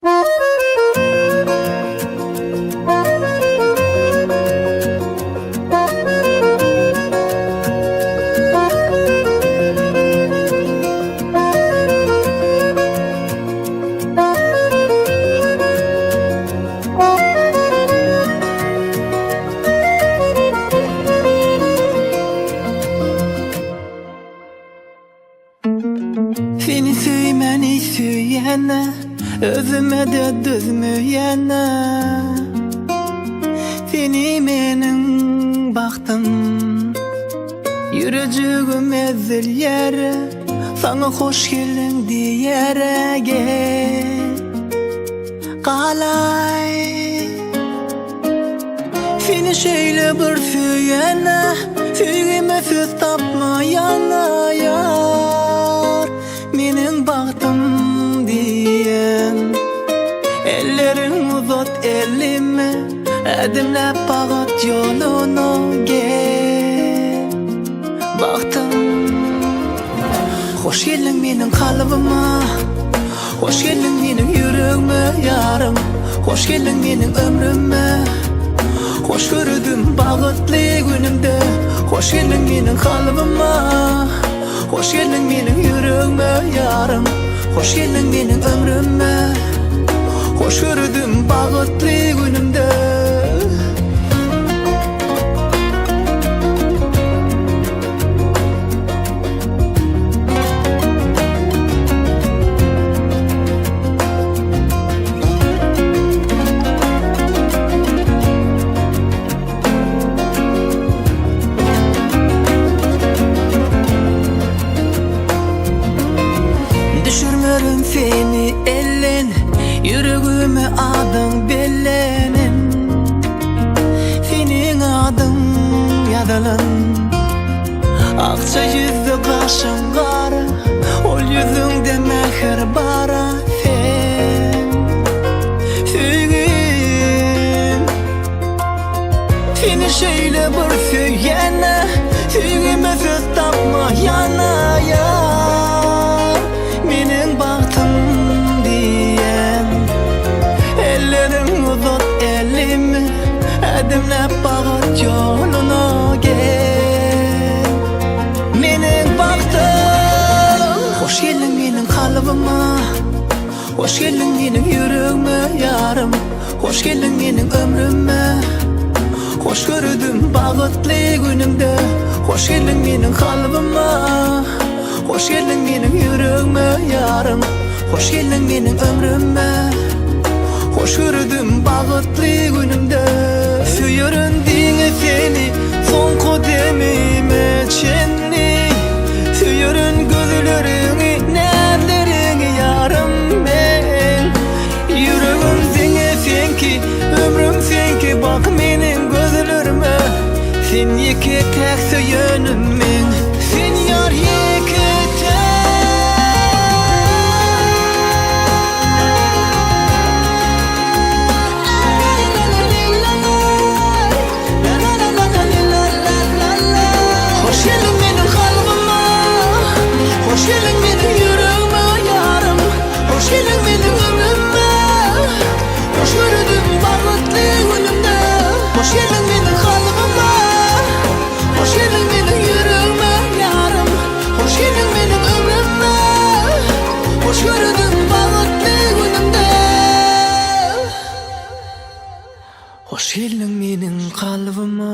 Seni süymeni süyene, özüme de düzmüyene. Seni menin baktım, yürücüğüm ezil yere. Sana hoş geldin diyere gel. Qalay seni şöyle bir süyene, süygime söz tapmayana yar. Menin baktım diyen, ellerin uzat elime, adımlap bağat yolunu gel. Baktım, hoş geldin menin kalbıma, hoş geldin menin yüreğime yarım, hoş geldin menin ömrüme. Hoş gördüm bağıtlı günümde, hoş geldin menin kalbıma, hoş geldin menin yüreğime yarım, hoş geldin menin ömrüme. Hoş gördüm bağıtlı günümde. Düşürmürüm seni ellen, yüreğime adın bellenin. Senin adın yazılın, akça yüzü kaşın kara, ol yüzünde mehir bara. Sen süygün, seni şöyle bir süyene, süygime söz tapmayana yar. Menin baktım diyen, ellerin uzat elime, adımlap bağat yoluna gel. Menin baktım, hoş geldin menin kalbıma, hoş geldin menin yüreğime yarım, hoş geldin menin ömrüme. Hoş gördüm bağıtlı günümde, hoş geldin menin kalbıma, hoş geldin menin yüreğime yarım, hoş geldin menin ömrüme. Hoş gördüm bağıtlı günümde. Süyürün dine seni, son kodemime çenni. Süyürün gözlerini, nerlerini yarım ben. Yüreğim sene senki, ömrüm senki, bak menin gözlerime. Sen yeke tek söyünüm men, sen yar yeke tek. Hoş geldin menin kalbıma, hoş geldin menin yüreğime yarım, hoş geldin menin ömrüme. Hoş gördüm bağıtlı günümde, hoş geldin menin kalbıma, hoş geldin menin yüreğime yarım, hoş geldin menin ömrüme. Hoş gördüm bağıtlı günümde, hoş geldin menin kalbıma.